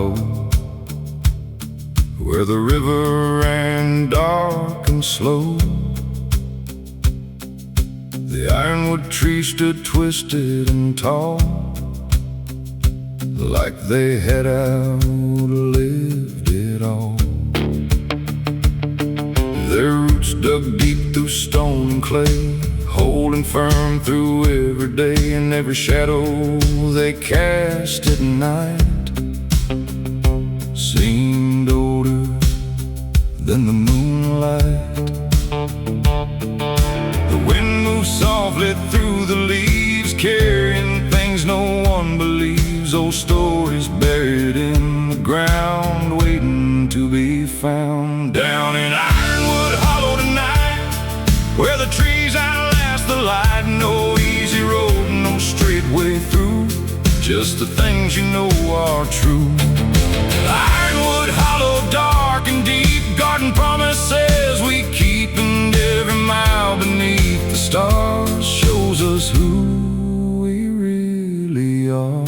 hollow, where the river ran dark and slow. The ironwood trees stood twisted and tall, like they had outlived it all. Their roots dug deep through stone and clay, holding firm through every day, and every shadow they cast at night seemed older than the moonlight. The wind moved softly through the leaves, carrying things no one believes, old stories buried in the ground, waiting to be found. Down in Ironwood Hollow tonight, where the trees outlast the light, no easy road, no straight way through, just the things you know are true. Ironwood Hollow, dark and deep, garden promises we keep, and every mile beneath the stars shows us who we really are.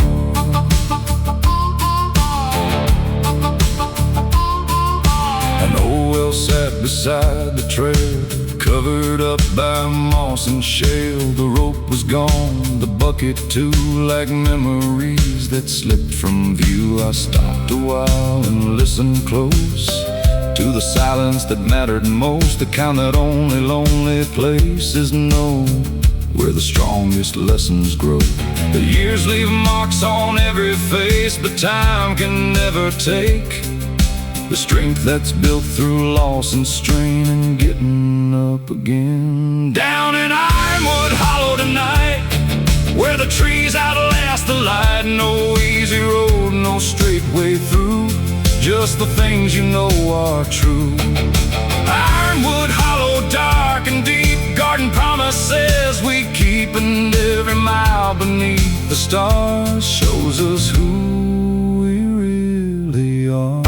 An old well sat beside the trail, covered up by moss and shale. The rope was gone, the bucket too, like memories that slipped from view. I stopped a while and listened close to the silence that mattered most, the kind that only lonely places know, where the strongest lessons grow. The years leave marks on every face, but time can never take the strength that's built through loss and strain and getting up again. Down in Ironwood Hollow tonight, where the trees outlast the light, no easy road, no straight way through, just the things you know are true. Ironwood Hollow, dark and deep, garden promises we keep, and every mile beneath the stars shows us who we really are.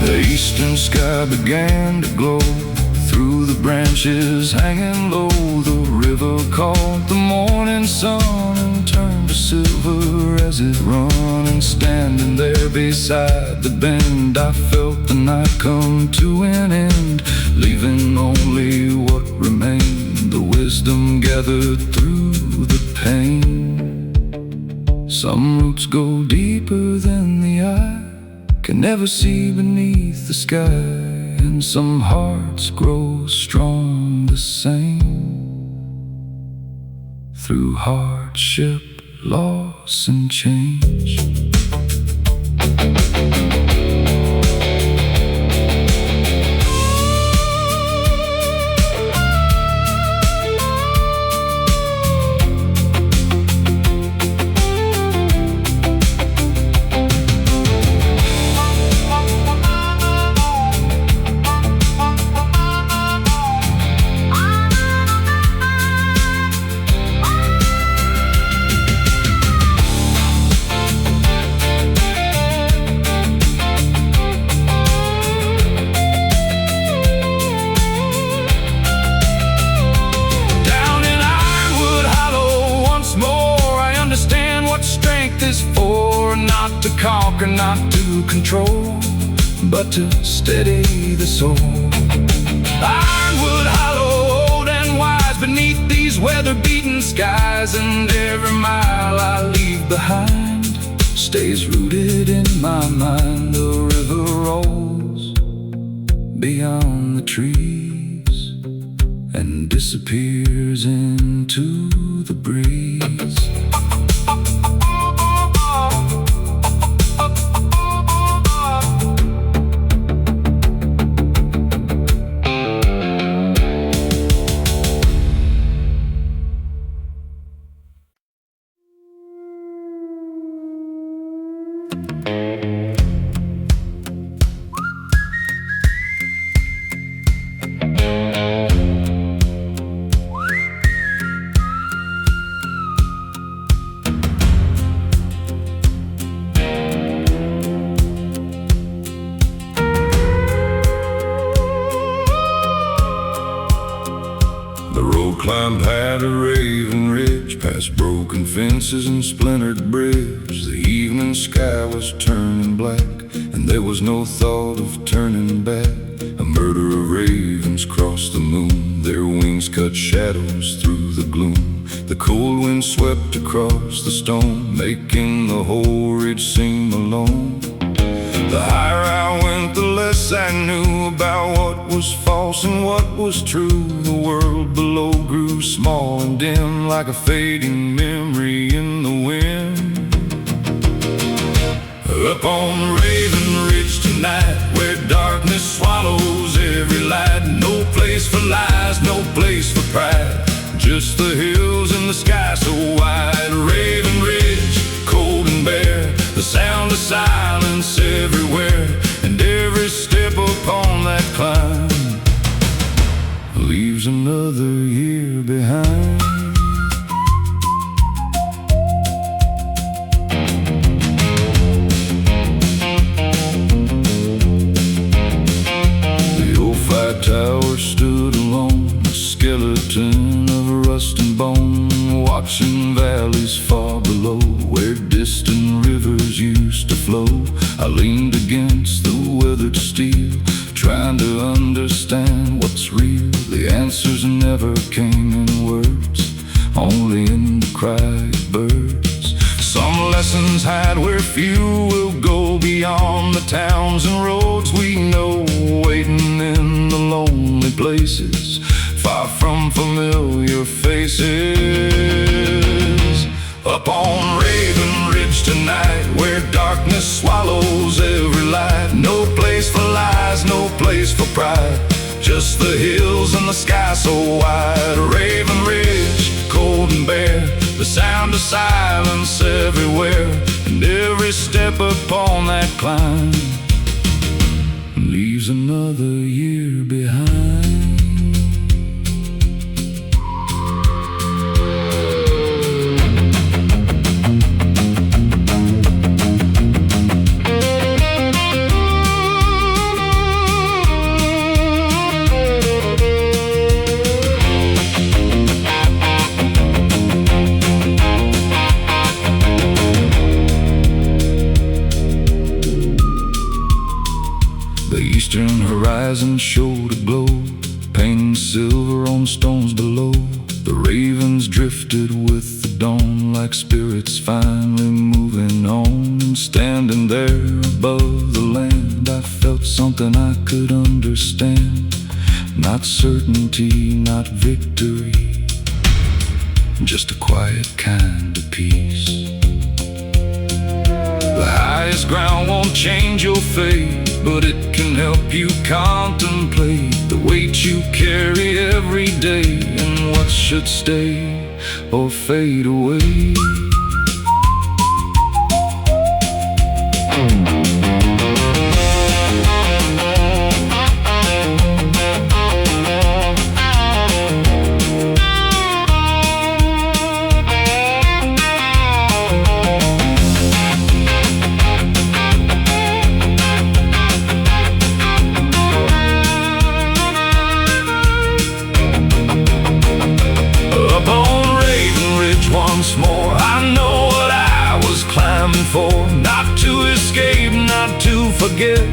The eastern sky began to glow through the branches hanging low. The river caught the morning sun and turned to silver as it run. And standing there beside the bend, I felt the night come to an end, leaving only what remained, the wisdom gathered through the pain. Some roots go deeper than the eye can never see beneath the sky, and some hearts grow strong the same through hardship, loss, and change. Is for not to conquer, not to control, but to steady the soul. Ironwood Hollow, old and wise, beneath these weather-beaten skies, and every mile I leave behind stays rooted in my mind. The river rolls beyond the trees and disappears into the breeze. climbed high to Raven Ridge, past broken fences and splintered bridge. The evening sky was turning black, and there was no thought of turning back. A murder of ravens crossed the moon, their wings cut shadows through the gloom. The cold wind swept across the stone, making the whole ridge seem alone. The higher I went, the less I knew about what was false and what was true. The world below grew small and dim, like a fading memory in the wind. Up on Raven Ridge tonight, where darkness swallows every light. No place for lies, no place for pride, just the hills and the sky so wide. Raven Ridge, cold and bare, the sound of silence everywhere, and every step upon that climb leaves another year behind. The old fire tower stood alone, a skeleton of a rusting bone, watching valleys far below, where distant rivers used to flow. I leaned against the weathered steel, trying to understand what's real. The answers never came in words, only in the cry of birds. Some lessons hide where few will go, beyond the towns and roads we know, waiting in the lonely places, far from familiar faces. Up on Raven Ridge tonight, where darkness swallows every light. No place for lies, no place for pride, just the hills and the sky so wide. Raven Ridge, cold and bare, the sound of silence everywhere, and every step upon that climb leaves another year behind. The eastern horizon showed a glow, painting silver on stones below. The ravens drifted with the dawn, like spirits finally moving on. And standing there above the land, I felt something I could understand. Not certainty, not victory, just a quiet kind of peace. The highest ground won't change your fate, but it can help you contemplate the weight you carry every day, and what should stay or fade away. Once more, I know what I was climbing for. Not to escape, not to forget,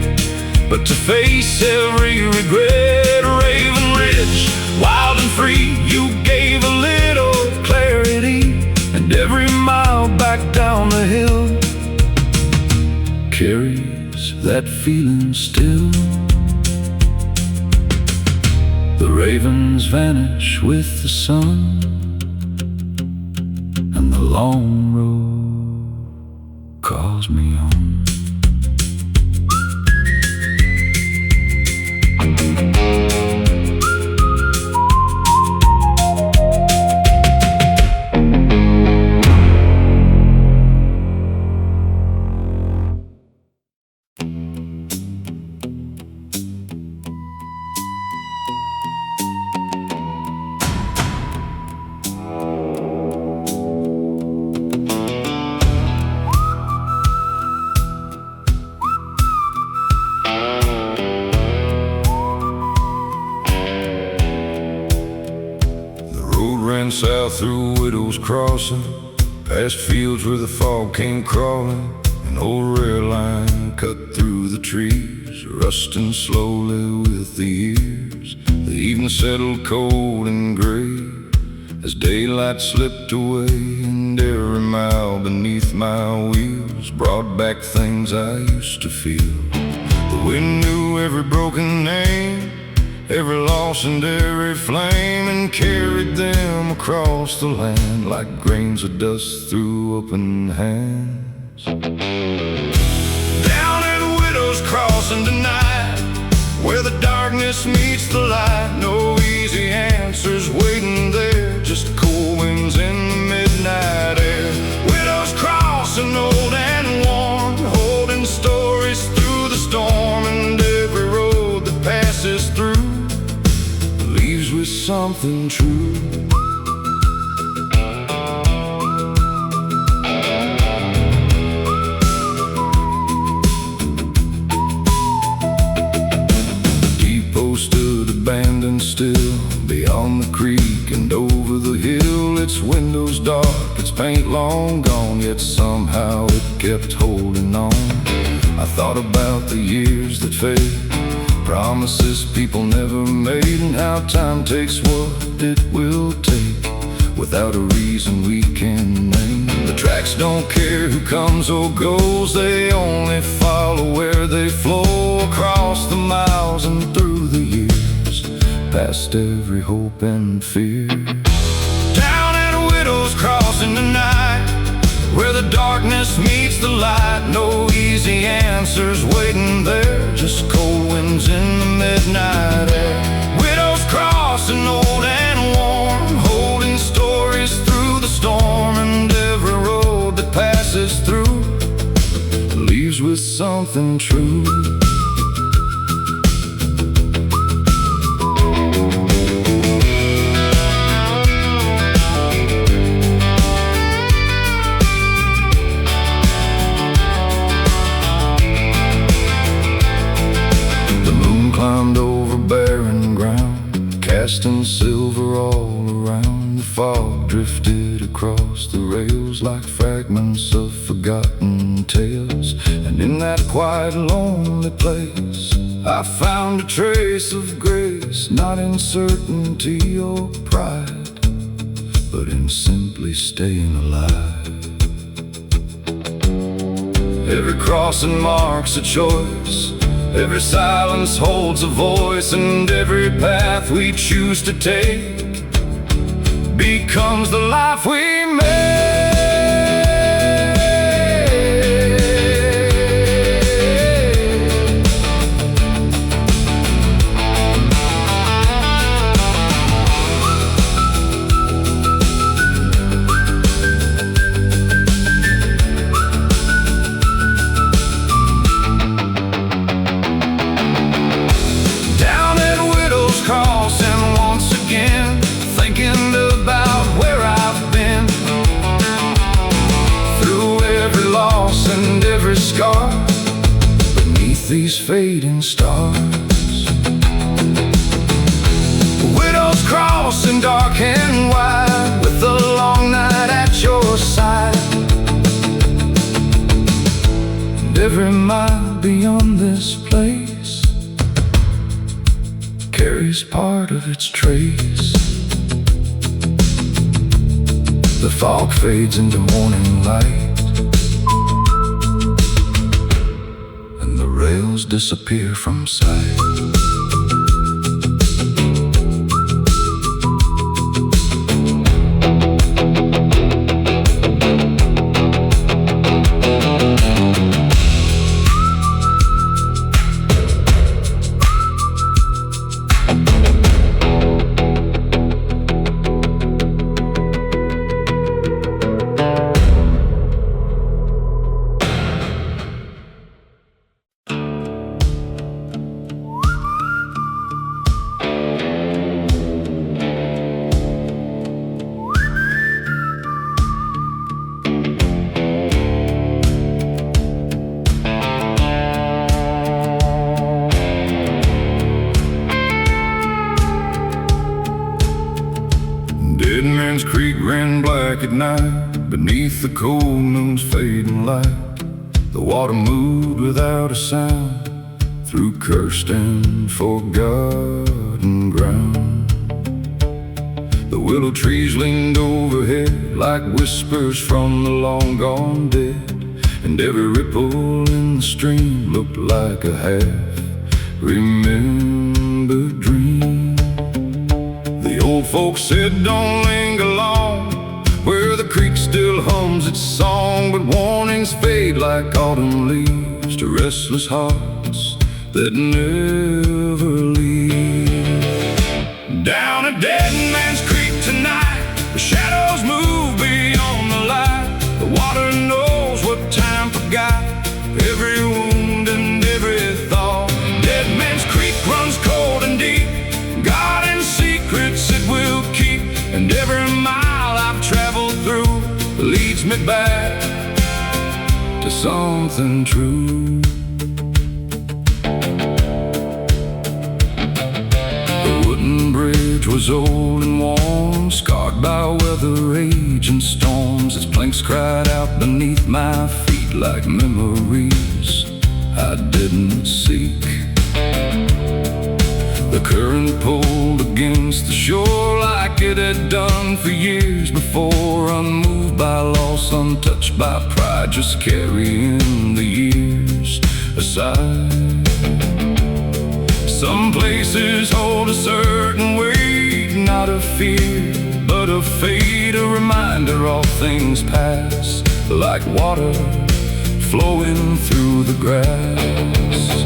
but to face every regret. Raven Ridge, wild and free, you gave a little clarity, and every mile back down the hill carries that feeling still. The ravens vanish with the sun, and the long road calls me home. through Widow's Crossing, past fields where the fog came crawling. An old rail line cut through the trees, rusting slowly with the years. The evening settled cold and gray as daylight slipped away, and every mile beneath my wheels brought back things I used to feel. The wind knew every broken name, every loss and every flame, and carried them across the land like grains of dust through open hands. Down at Widow's Crossing tonight, where the darkness meets the light, no easy answers waiting there, just cool winds in the midnight air. Widow's Crossing, old and worn, holding stories through the storm, and every road that passes through leaves with something true. Stood abandoned still beyond the creek and over the hill. Its windows dark, its paint long gone, yet somehow it kept holding on. I thought about the years that fade, promises people never made, and how time takes what it will take without a reason we can name. The tracks don't care who comes or goes, they only follow where they flow, across the miles and through the years, past every hope and fear. Down at Widow's Crossing tonight, where the darkness meets the light, no easy answers waiting there, just cold winds in the midnight air. Widow's Crossing, old and worn, holding stories through the storm, and every road that passes through leaves with something true. Climbed over barren ground, casting silver all around. The fog drifted across the rails like fragments of forgotten tales, and in that quiet, lonely place I found a trace of grace, not in certainty or pride, but in simply staying alive. Every crossing marks a choice, every silence holds a voice, and every path we choose to take becomes the life we make. And every scar beneath these fading stars. Widow's Crossing, dark and wide, with the long night at your side, and every mile beyond this place carries part of its trace. The fog fades into morning light, rails disappear from sight. Man's Creek ran black at night beneath the cold moon's fading light. The water moved without a sound through cursed and forgotten ground. The willow trees leaned overhead like whispers from the long gone dead, and every ripple in the stream looked like a half-remembered dream. The old folks said don't linger long where the creek still hums its song, but warnings fade like autumn leaves to restless hearts that never leave. Down a dead man's creek tonight, the shadows move beyond the light. The water knows what time forgot, every wound and every thought. Dead man's creek runs cold and deep, guarding secrets it will keep. And every mile I've traveled through leads me back to something true. The wooden bridge was old and worn, scarred by weather, age, and storms. Its planks cried out beneath my feet like memories I didn't seek. The current pulled against the shore like it had done for years before, unmoved by loss, untouched by pride, just carrying the years aside. Some places hold a certain weight, not of fear, but of fate, a reminder all things pass, like water flowing through the grass.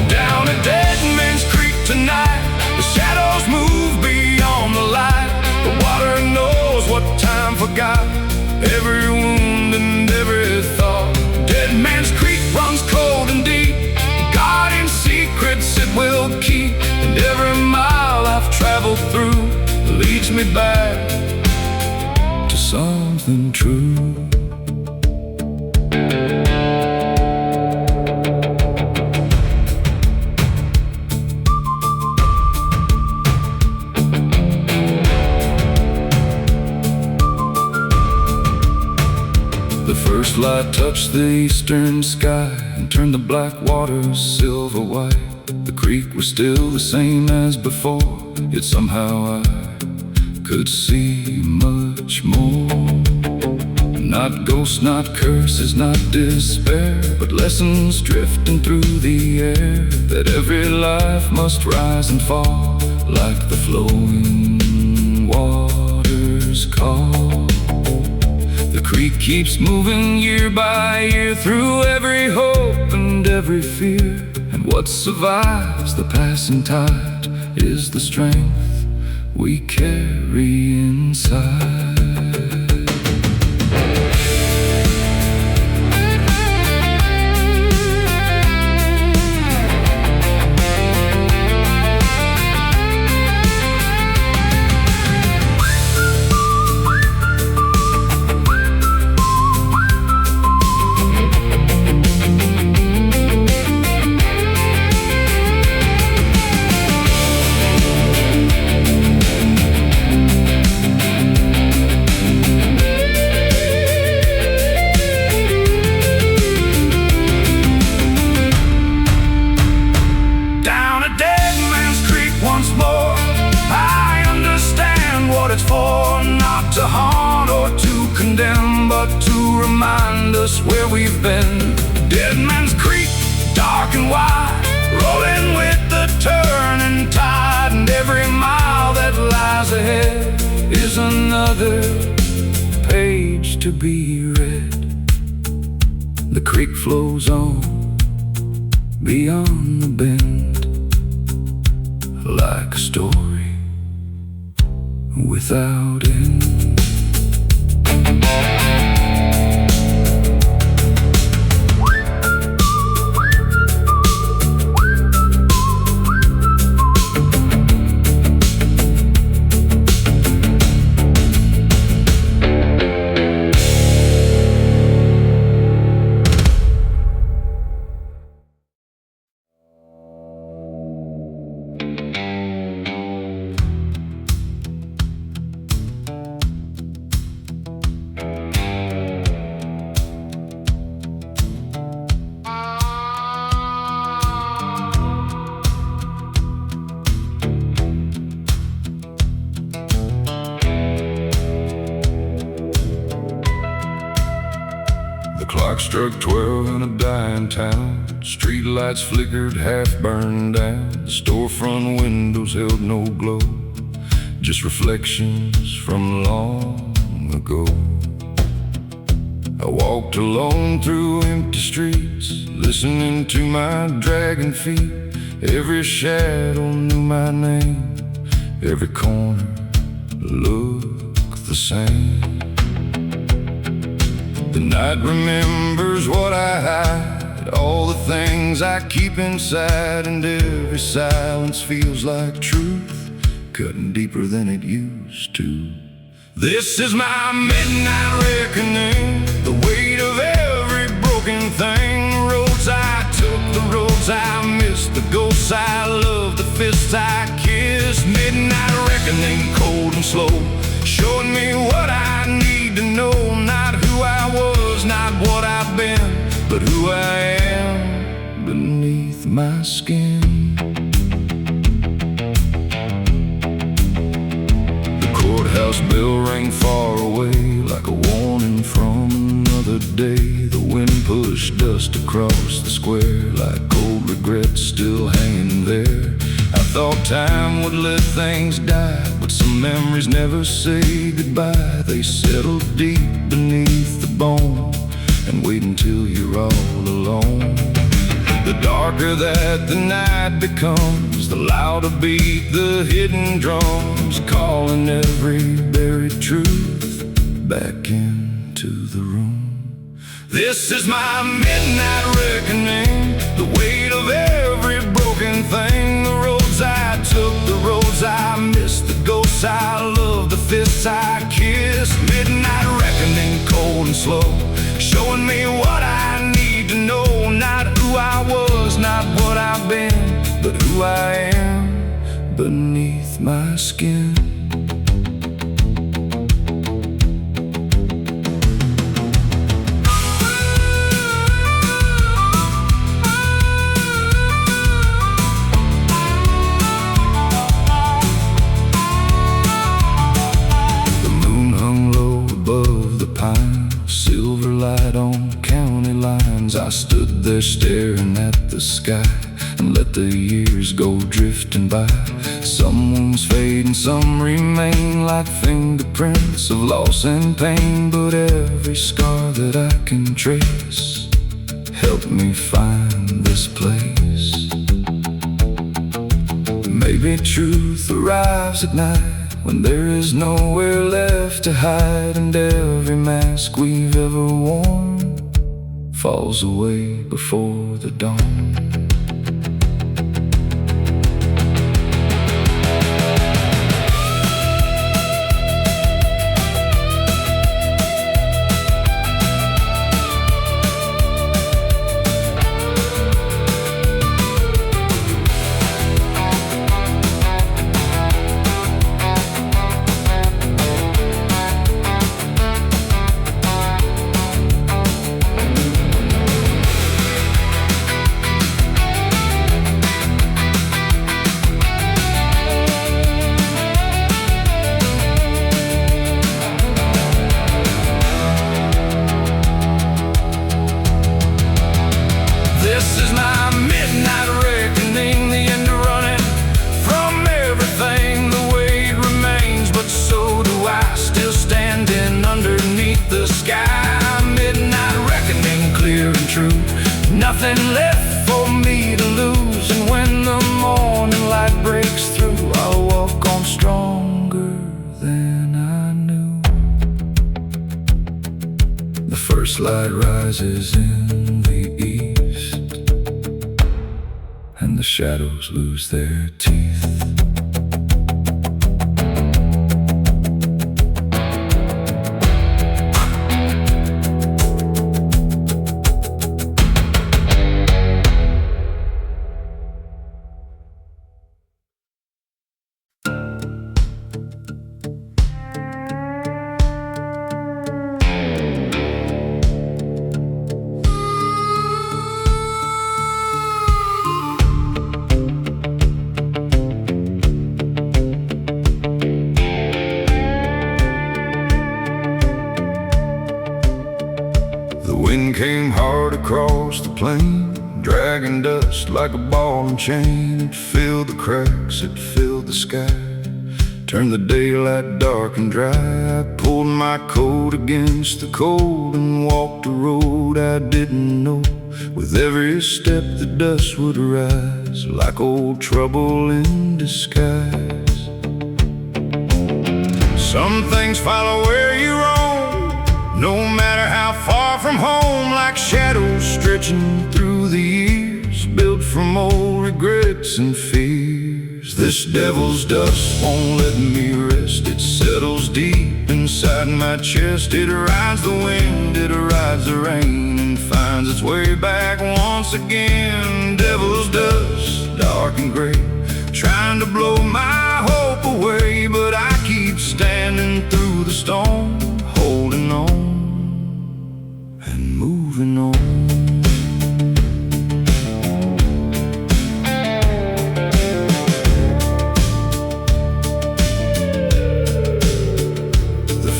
Down a dead man's creek tonight, the shadows move beyond the light. The water knows what time forgot, every wound and every thought. Dead man's creek runs cold and deep, guarding secrets it will keep. And every mile I've traveled through leads me back to something true. The first light touched the eastern sky and turned the black waters silver white. The creek was still the same as before, yet somehow I could see much more. Not ghosts, not curses, not despair, but lessons drifting through the air, that every life must rise and fall like the flowing waters call. The creek keeps moving year by year through every hope and every fear, and what survives the passing tide is the strength we carry inside. For not to haunt or to condemn, but to remind us where we've been. Dead Man's Creek, dark and wide, rolling with the turning tide, and every mile that lies ahead is another page to be read. The creek flows on beyond the bend like a story without end. clock struck 12 in a dying town. Street lights flickered, half burned down. The storefront windows held no glow, just reflections from long ago. I walked alone through empty streets, listening to my dragging feet. Every shadow knew my name, every corner looked the same. The night remembers what I hide, all the things I keep inside, and every silence feels like truth, cutting deeper than it used to. This is my midnight reckoning, the weight of every broken thing. The roads I took, the roads I missed, the ghosts I loved, the fists I kissed. Midnight reckoning, cold and slow, showing me what I need to know. Not who I was, not what I've been, but who I am beneath my skin. The courthouse bell rang far away, like a warning from another day. The wind pushed dust across the square, like old regrets still hanging there. I thought time would let things die, but some memories never say goodbye. They settle deep beneath the bone and wait until you're all alone. The darker that the night becomes, the louder beat the hidden drums, calling every buried truth back into the room. This is my midnight reckoning, the weight of every broken thing. The roads I took, the roads I missed, the ghosts I loved, the fists I kissed. Midnight reckoning, cold and slow, showing me what I need to know. Not who I was, not what I've been, but who I am beneath my skin. Silver light on county lines. I stood there staring at the sky and let the years go drifting by. Some wounds fade and some remain, like fingerprints of loss and pain. But every scar that I can trace helped me find this place. Maybe truth arrives at night, when there is nowhere left to hide, and every mask we've ever worn falls away before the dawn. This is my midnight reckoning, the end of running from everything. The weight remains, but so do I, still standing underneath the sky. Midnight reckoning, clear and true, nothing left for me to lose. And when the morning light breaks through, I'll walk on stronger than I knew. The first light rises in the east, and the shadows lose their teeth. plane, dragging dust like a ball and chain. It filled the cracks, it filled the sky, turned the daylight dark and dry. I pulled my coat against the cold and walked a road I didn't know. With every step the dust would rise, like old trouble in disguise. Some things follow where you roam, no matter how far from home, like shadows stretching through the years, built from old regrets and fears. This devil's dust won't let me rest. It settles deep inside my chest. It rides the wind, it rides the rain, and finds its way back once again. Devil's dust, dark and gray, trying to blow my hope away, but I keep standing through the storm, holding on and moving on.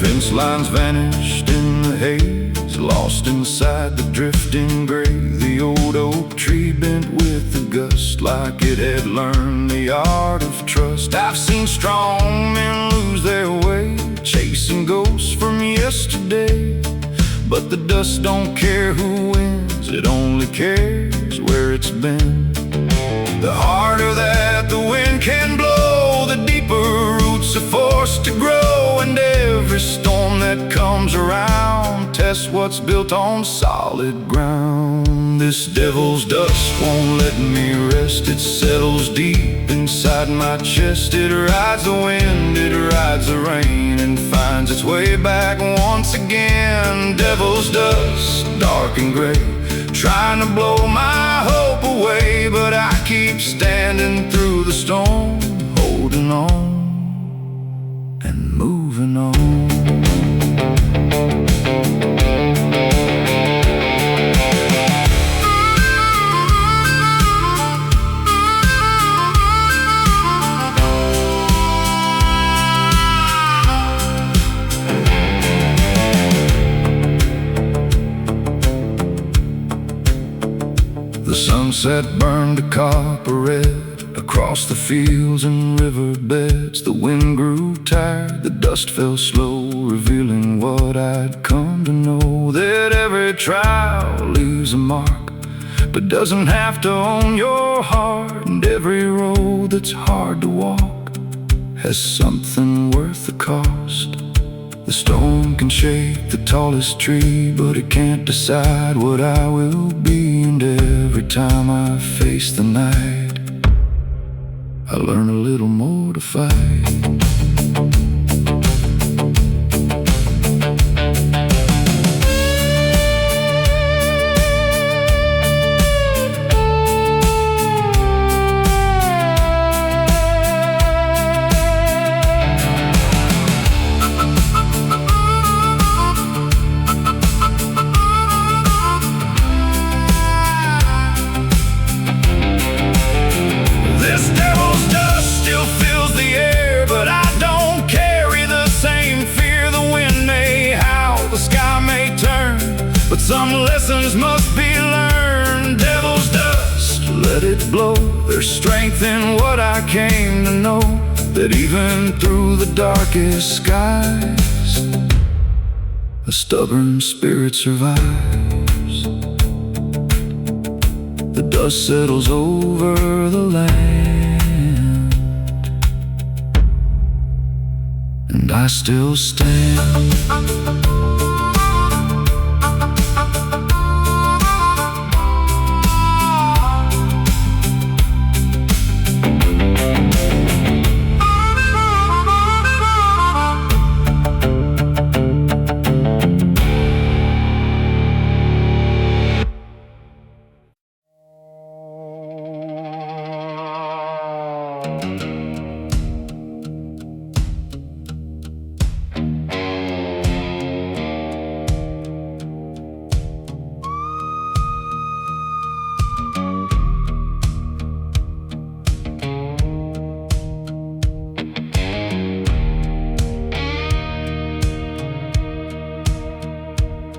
Fence lines vanished in the haze, lost inside the drifting gray. The old oak tree bent with the gust, like it had learned the art of trust. I've seen strong men lose their way, chasing ghosts from yesterday. But the dust don't care who wins, it only cares where it's been. The harder that the wind can blow, the deeper roots are forced to grow. And every storm that comes around tests what's built on solid ground. This devil's dust won't let me rest. It settles deep inside my chest. It rides the wind, it rides the rain, and finds its way back once again. Devil's dust, dark and gray, trying to blow my hope away, but I keep standing through the storm, holding on and moving on. The sunset burned a copper red across the fields and riverbeds. The wind grew tired, the dust fell slow, revealing what I'd come to know. That every trial leaves a mark, but doesn't have to own your heart. And every road that's hard to walk has something worth the cost. The storm can shake the tallest tree, but it can't decide what I will be. And every time I face the night, I learn a little more to fight. But some lessons must be learned. Devil's dust, let it blow. There's strength in what I came to know, that even through the darkest skies, a stubborn spirit survives. The dust settles over the land, and I still stand.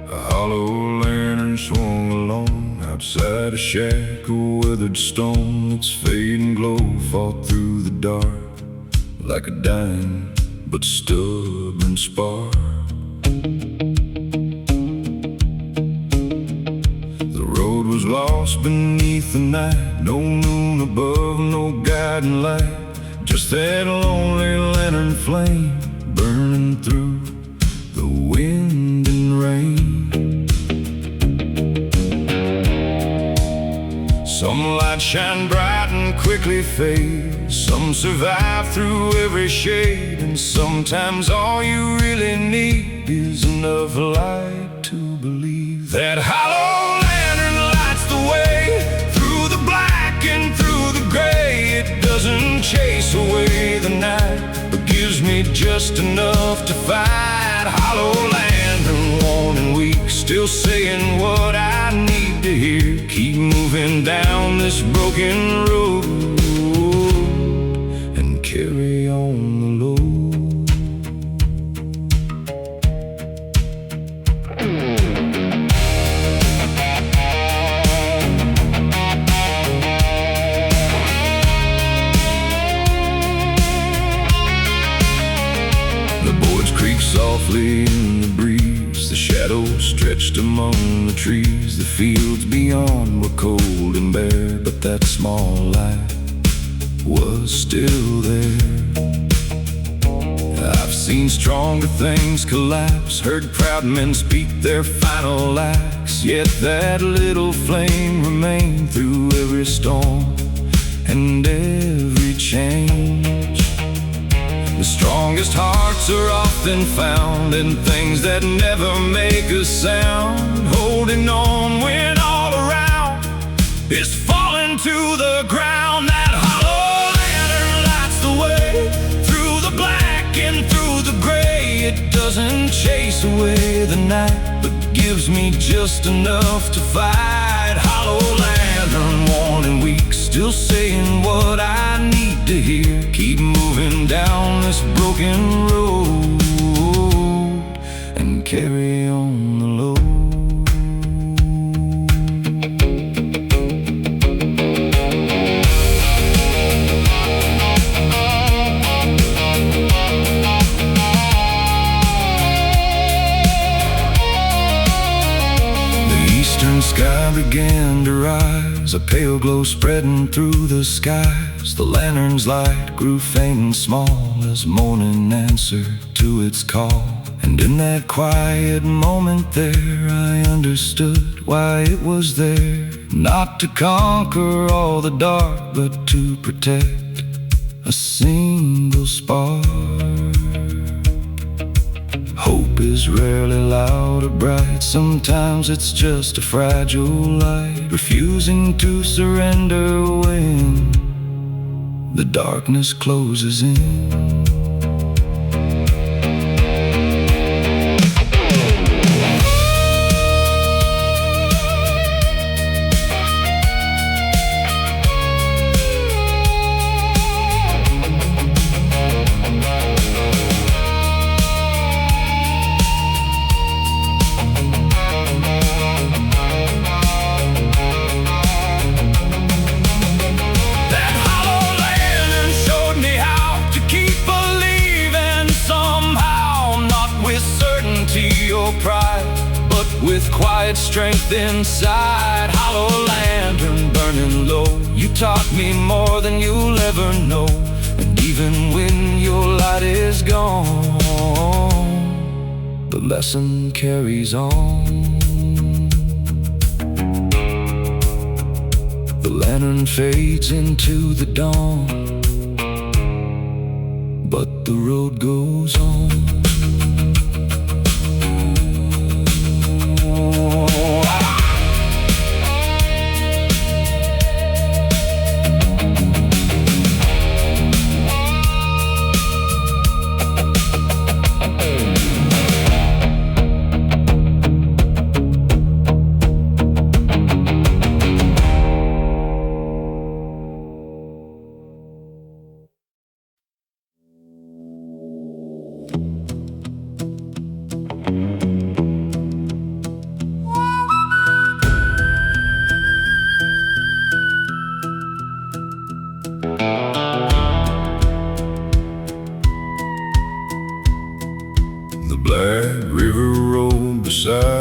Hollow lantern swung along outside beside a shack, a weathered stone. Its fading glow fought through the dark like a dying but stubborn spark. The road was lost beneath the night, no moon above, no guiding light, just that lonely lantern flame burning through the wind and rain. Some lights shine bright and quickly fade, some survive through every shade, and sometimes all you really need is enough light to believe that hollow lantern lights the way through the black and through the gray. It doesn't chase away the night, but gives me just enough to fight. Hollow lantern, worn and weak, still saying what I need to hear. Keep moving down this broken road and carry on the load. The boards creak softly in the breeze, the shadows stretched among the trees. The fields beyond were cold and bare, but that small light was still there. I've seen stronger things collapse, heard proud men speak their final acts, yet that little flame remained through every storm and every change. The strongest hearts are often found in things that never make a sound, holding on when all around is falling to the ground. That hollow lantern lights the way through the black and through the gray. It doesn't chase away the night, but gives me just enough to fight. Hollow lantern, worn and weak, still saying what I need to hear. Keep moving down this broken road and carry on the load. The sky began to rise, a pale glow spreading through the skies. The lantern's light grew faint and small as morning answered to its call. And in that quiet moment there, I understood why it was there. Not to conquer all the dark, but to protect a single spark. Hope is rarely loud or bright, sometimes it's just a fragile light, refusing to surrender when the darkness closes in. Or pride, but with quiet strength inside. Hollow lantern burning low, you taught me more than you'll ever know. And even when your light is gone, the lesson carries on. The lantern fades into the dawn, but the road goes on.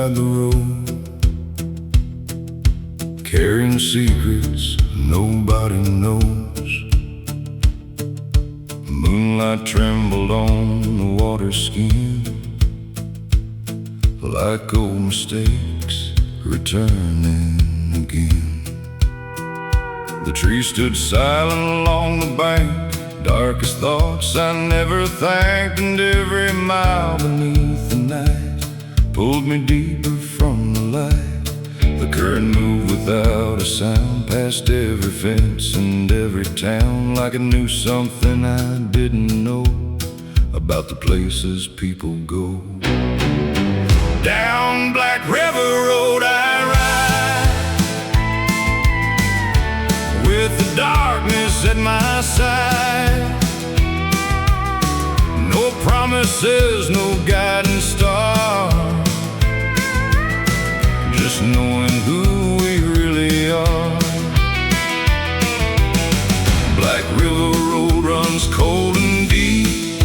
beside the road, carrying secrets nobody knows. Moonlight trembled on the water skin, like old mistakes returning again. The tree stood silent along the bank, darkest thoughts I never thanked. And every mile beneath the night pulled me deeper from the light. The current moved without a sound, past every fence and every town, like it knew something I didn't know about the places people go. Down Black River Road I ride, with the darkness at my side. No promises, no guiding star, just knowing who we really are. Black River Road runs cold and deep,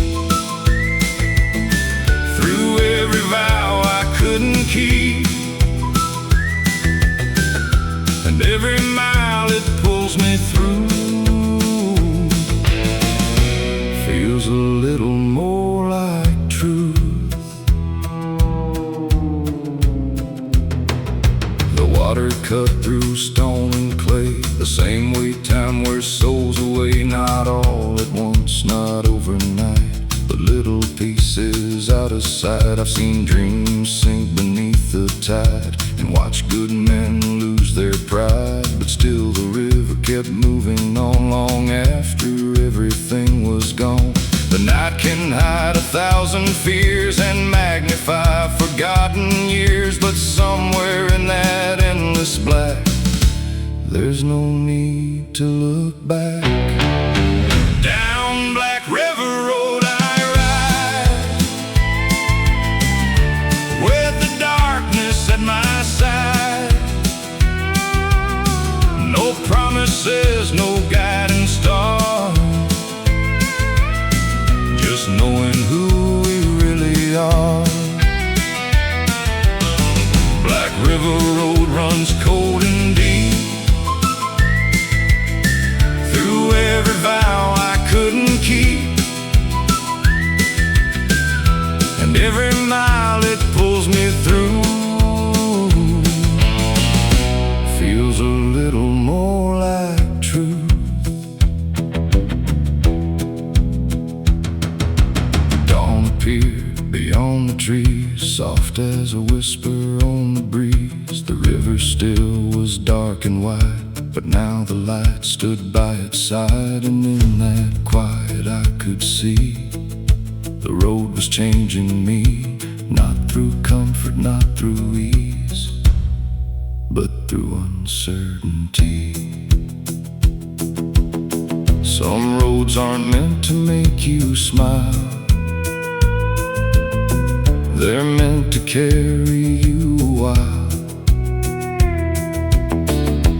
through every vow I couldn't keep, and every mile it pulls me through feels a little more like truth. Water cut through stone and clay, the same way time wears souls away. Not all at once, not overnight, but little pieces out of sight. I've seen dreams sink beneath the tide, and watched good men lose their pride. But still the river kept moving on, long after everything was gone. The night can hide 1,000 fears and magnify forgotten years, but somewhere in that endless black, there's no need to look back. Down Black River Road I ride, with the darkness at my side. No promises, no guiding star, just knowing who we really are. Black River Road runs cold and deep, through every vow I couldn't keep, and every mile it pulls me through feels a little more like truth. Beyond the trees, soft as a whisper on the breeze. The river still was dark and wide, but now the light stood by its side. And in that quiet I could see the road was changing me, not through comfort, not through ease, but through uncertainty. Some roads aren't meant to make you smile, they're meant to carry you a while,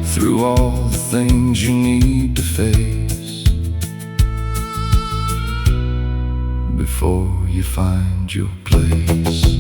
through all the things you need to face, before you find your place.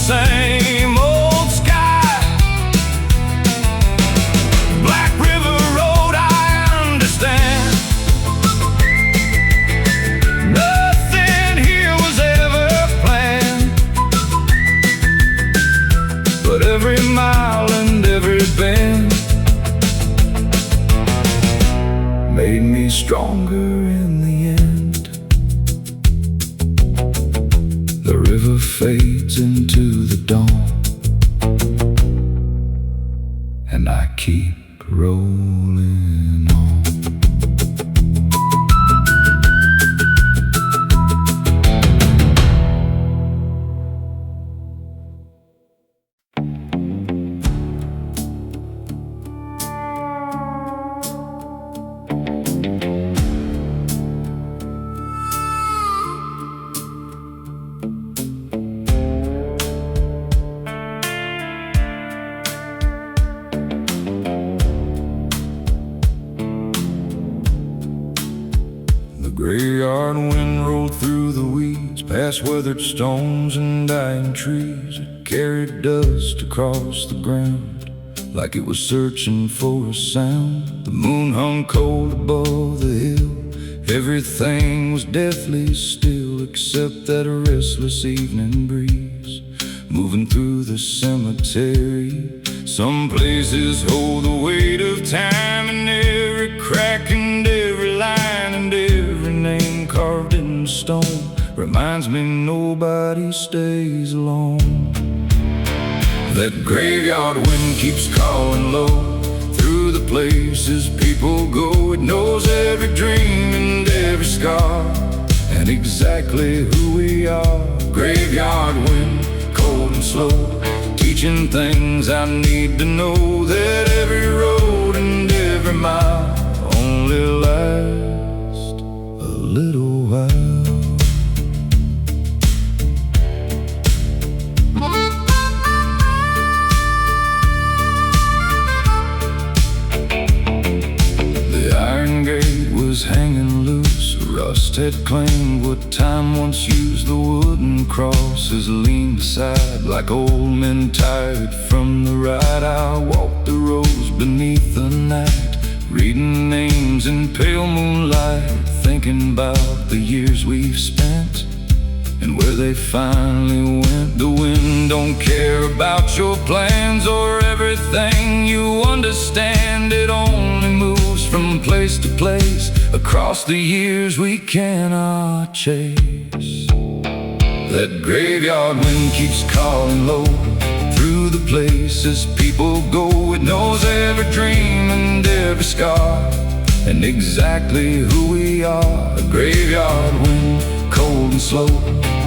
Same old sky, Black River Road, I understand. Nothing here was ever planned, but every mile and every bend made me stronger in the end. The river fades into the dawn, and and I keep rolling on. Graveyard wind rolled through the weeds, past weathered stones and dying trees. It carried dust across the ground like it was searching for a sound. The moon hung cold above the hill. Everything was deathly still except that restless evening breeze moving through the cemetery. Some places hold the weight of time, and every crack and every line and every name carved in stone reminds me nobody stays alone. That graveyard wind keeps calling low through the places people go. It knows every dream and every scar and exactly who we are. Graveyard wind, cold and slow, teaching things I need to know. That every road and every mile only lasts a little while. The iron gate was hanging loose. Rust had claimed what time once used. The wooden crosses leaned aside like old men tired from the ride. I walked the roads beneath the night, reading names in pale moonlight, thinking about the years we've spent and where they finally went. The wind don't care about your plans or everything you understand. It only moves from place to place across the years we cannot chase. That graveyard wind keeps calling low through the places people go. It knows every dream and every scar and exactly who we are. A graveyard wind, cold and slow,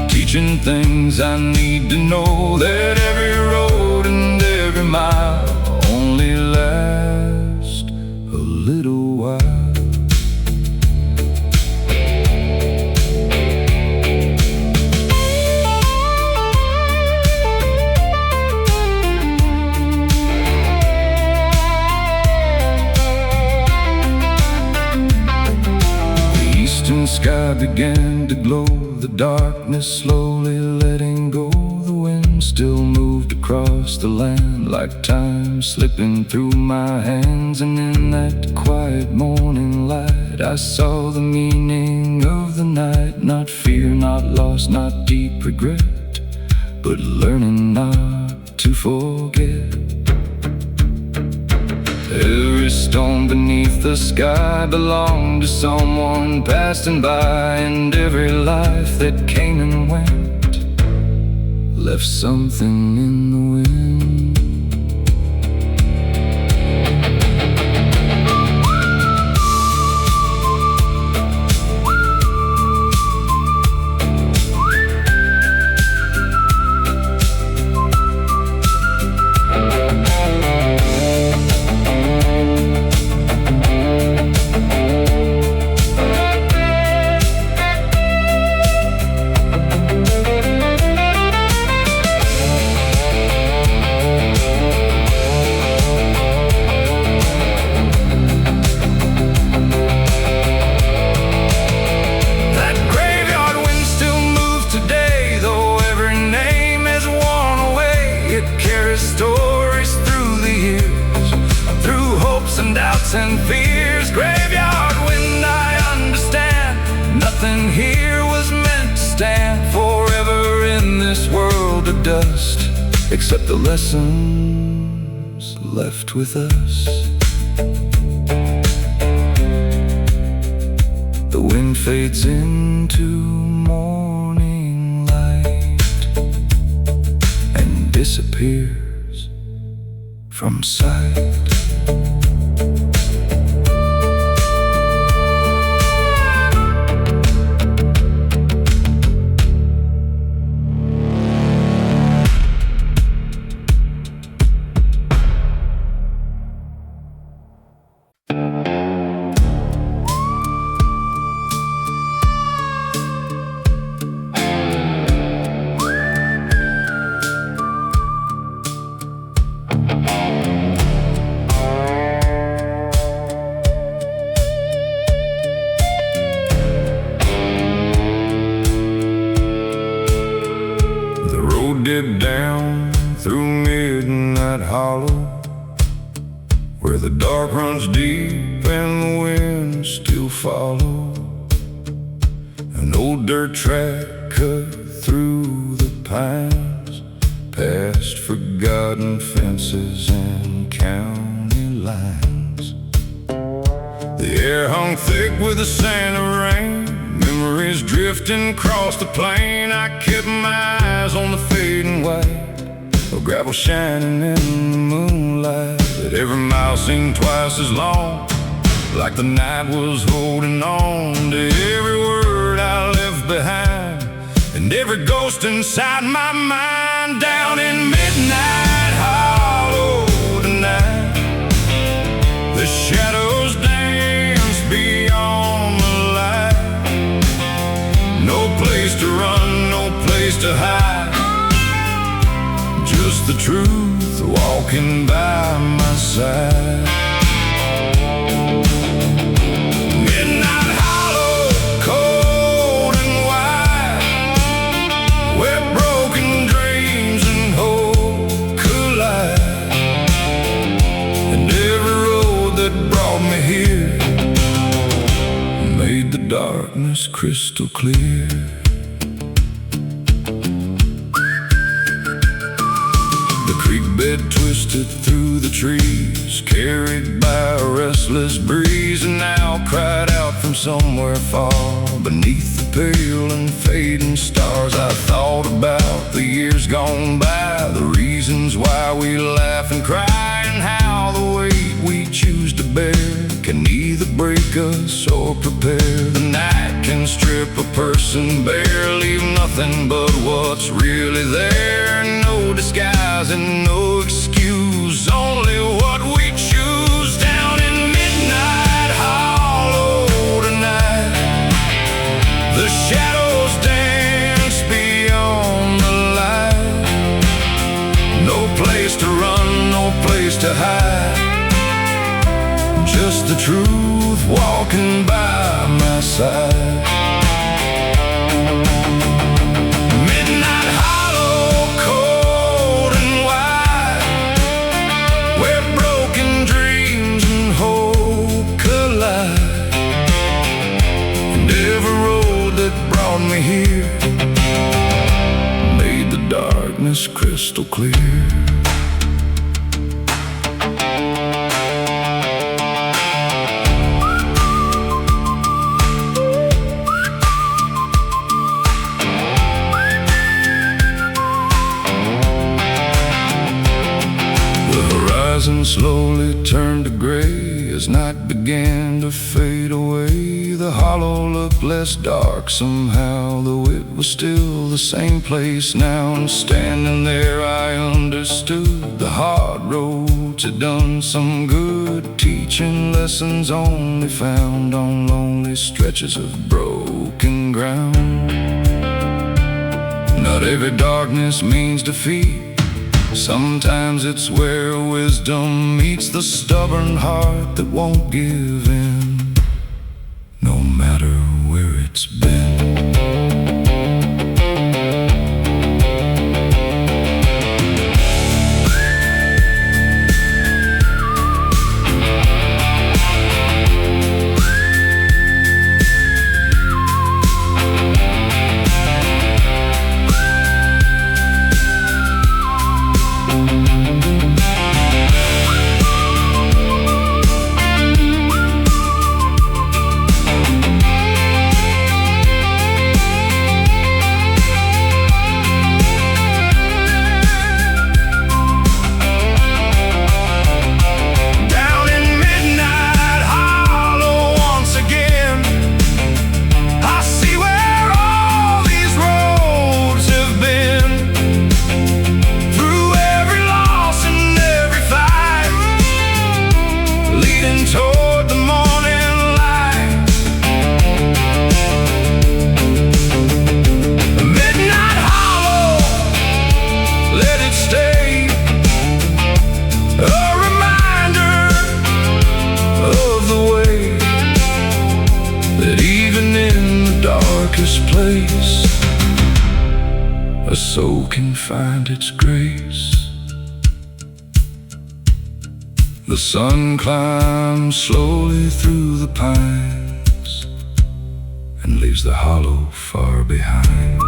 teaching things I need to know. That every road and every mile only lasts a little while. The sky began to glow, the darkness slowly letting go. The wind still moved across the land like time slipping through my hands. And in that quiet morning light I saw the meaning of the night. Not fear, not loss, not deep regret, but learning not to forget. Every stone beneath the sky belonged to someone passing by, and every life that came and went left something in the wind. And fears, graveyard wind, I understand. Nothing here was meant to stand forever in this world of dust, except the lessons left with us. The wind fades into morning light and disappears from sight. Dipped down through midnight hollow, where the dark runs deep and the winds still follow. An old dirt track cut through the pines, past forgotten fences and county lines. The air hung thick with the scent of rain, memories drifting across the plain. I kept my eyes on the fading white, the gravel shining in the moonlight. That every mile seemed twice as long, like the night was holding on to every word I left behind, and every ghost inside my mind. Down in midnight hollow tonight, the shadows dance beyond the light. No place to run, no place to hide, just the truth walking by my side. Midnight hollow, cold and wide, where broken dreams and hope collide. And every road that brought me here made the darkness crystal clear. The creek bed twisted through the trees, carried by a restless breeze, and now cried out from somewhere far beneath the pale and fading stars. I thought about the years gone by, the reasons why we laugh and cry, and how the weight we choose to bear can either break us or prepare. The night can strip a person bare, leave nothing but what's really there. No disguise and no excuse, only what we choose. Down in midnight hollow tonight, the shadows dance beyond the light. No place to run, no place to hide, just the truth walking by my side. Midnight hollow, cold and wide, where broken dreams and hope collide. And every road that brought me here made the darkness crystal clear. And slowly turned to gray as night began to fade away. The hollow looked less dark somehow, though it was still the same place now. And standing there I understood the hard roads had done some good, teaching lessons only found on lonely stretches of broken ground. Not every darkness means defeat, sometimes it's where wisdom meets the stubborn heart that won't give in, no matter where it's been. a soul can find its grace. The sun climbs slowly through the pines and leaves the hollow far behind.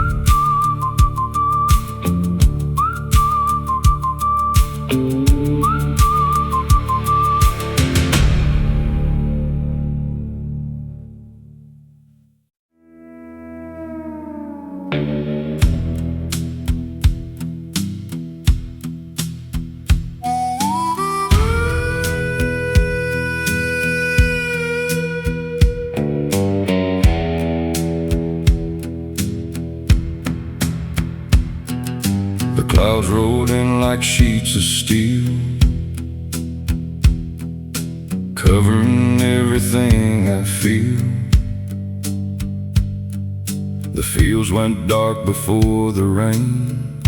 The clouds rolled in like sheets of steel, covering everything I feel. The fields went dark before the rain,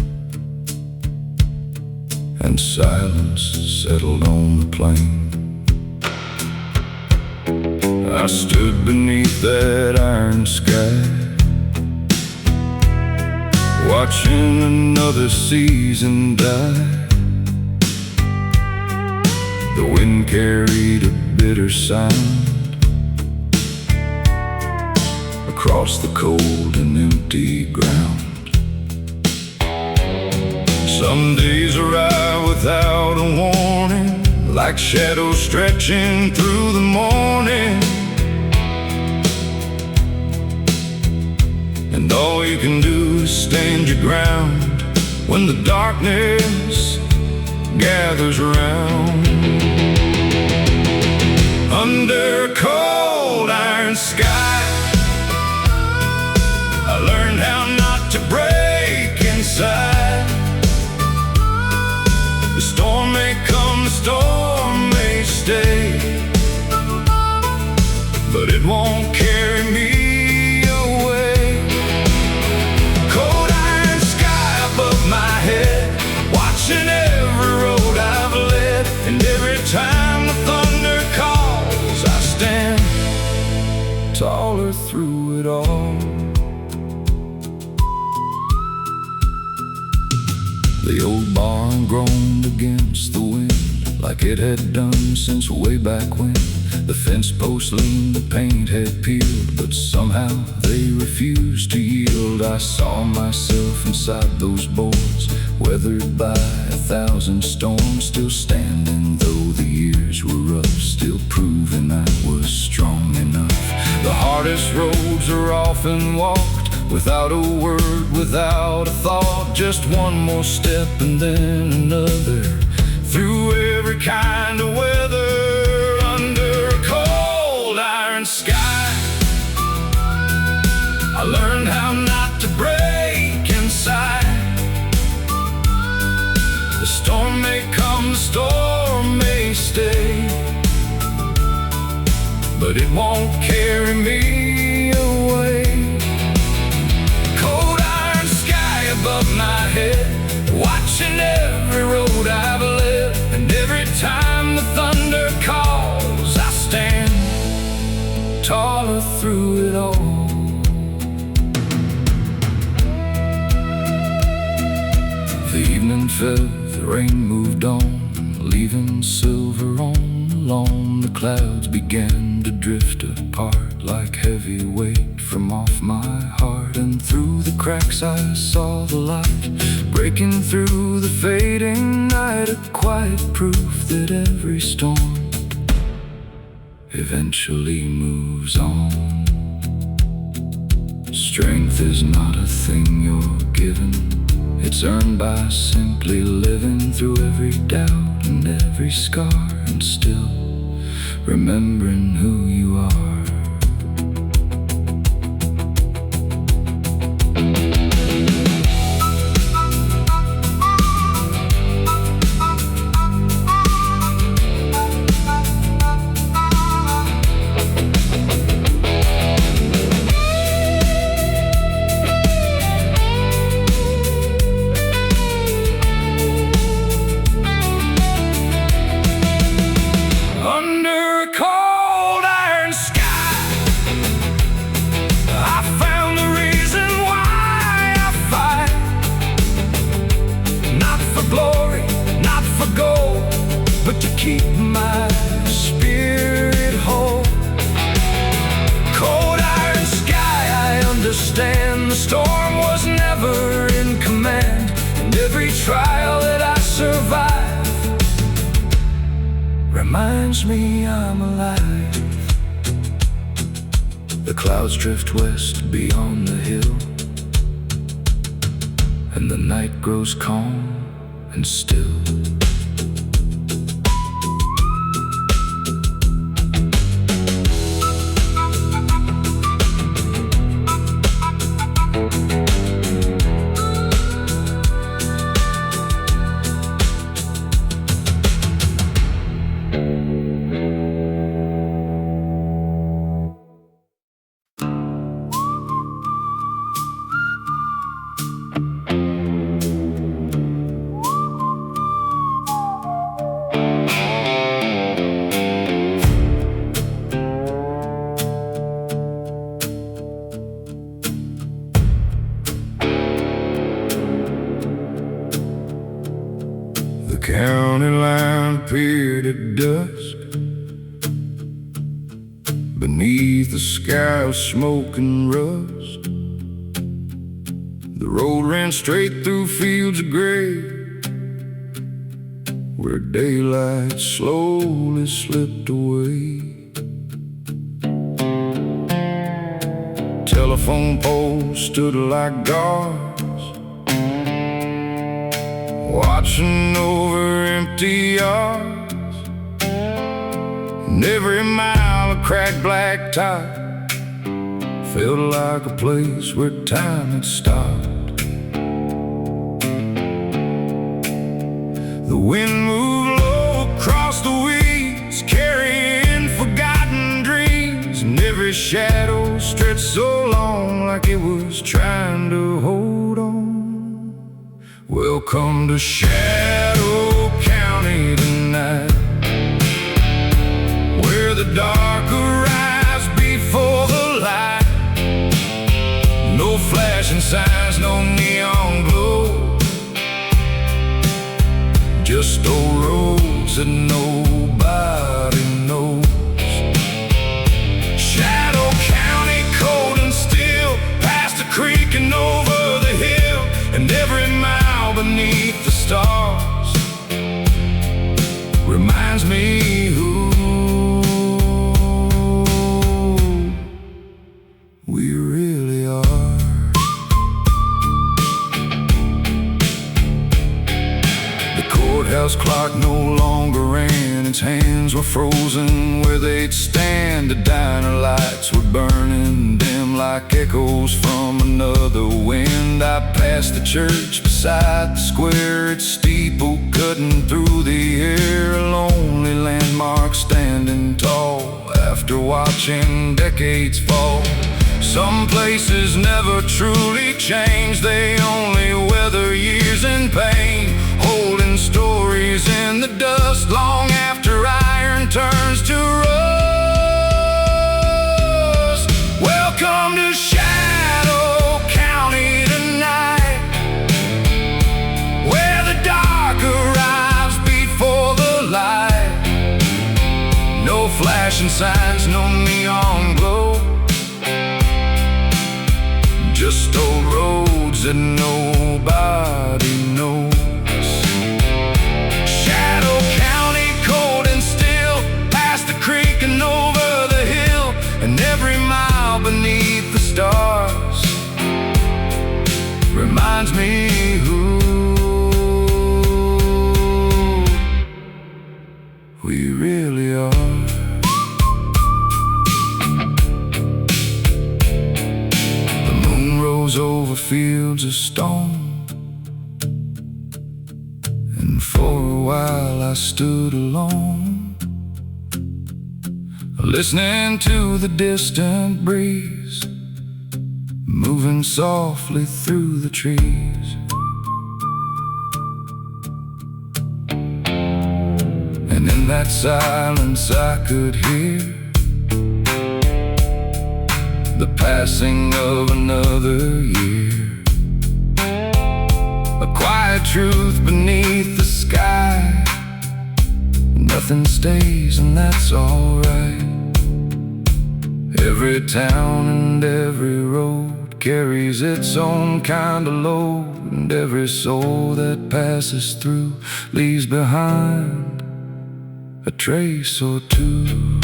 and silence settled on the plain. I stood beneath that iron sky, watching another season die. The wind carried a bitter sound across the cold and empty ground. Some days arrive without a warning, like shadows stretching through the morning. And all you can do is stand your ground when the darkness gathers around. Under a cold iron sky, I learned how not to break inside. The storm may come, the storm may stay, but it won't carry me. Watching every road I've led, and every time the thunder calls, I stand taller through it all. The old barn groaned against the wind, like it had done since way back when. The fence posts leaned, the paint had peeled, but somehow they refused to yield. I saw myself inside those boards, weathered by 1,000 storms, still standing though the years were rough, still proving I was strong enough. The hardest roads are often walked without a word, without a thought, just one more step and then another, through every kind of weather. Under a cold iron sky, I learned how not to break inside. The storm may come, the storm may stay, but it won't carry me away. Cold iron sky above my head, watching every road I've led, and every time the thunder calls, I stand taller through it all. The evening fell, the rain moved on, leaving silver on the lawn. The clouds began to drift apart like heavy weight from off my heart, and through the cracks I saw the light breaking through the fading night, a quiet proof that every storm eventually moves on. Strength is not a thing you're given, it's earned by simply living through every doubt and every scar, and still remembering who you are. Under a cold iron sky, reminds me I'm alive. The clouds drift west beyond the hill, and the night grows calm and still. The county line appeared at dusk. Beneath the sky of smoke and rust, the road ran straight through fields of gray, where daylight slowly slipped away. Telephone poles stood like guards, watching over empty yards, and every mile of cracked black top felt like a place where time had stopped. The wind moved low across the weeds, carrying forgotten dreams, and every shadow stretched so long like it was trying to hold on. Welcome to Shadow County tonight, where the dark arrives before the light. No flashing signs, no neon glow, just old roads that nobody knows. Shadow County, cold and still, past the creek and over the hill, and every mile beneath the stars reminds me who we really are. The courthouse clock no longer ran, its hands were frozen where they'd stand. The diner lights were burning dim like echoes from another wind. I passed the church beside the square, its steeple cutting through the air, a lonely landmark standing tall after watching decades fall. Some places never truly change, they only weather years in pain, holding stories in the dust long after iron turns to rust. Welcome to Shadow County tonight, where the dark arrives before the light. No flashing signs, no neon glow, just old roads that nobody knows. Shadow County, cold and still, past the creek and over the hill, and every mile beneath the stars reminds me who we really are. Over fields of stone, and for a while I stood alone, listening to the distant breeze moving softly through the trees. And in that silence I could hear the passing of another year, a quiet truth beneath the sky. Nothing stays, and that's alright. Every town and every road carries its own kind of load, and every soul that passes through leaves behind a trace or two.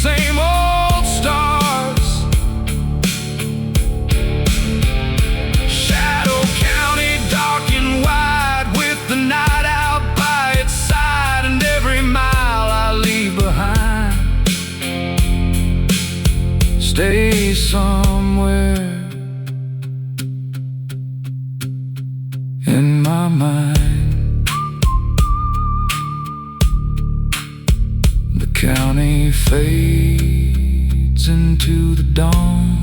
Same old stars, Shadow County, dark and wide, with the night out by its side, and every mile I leave behind stays somewhere in my mind. The county fades into the dawn,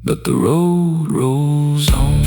but the road rolls on.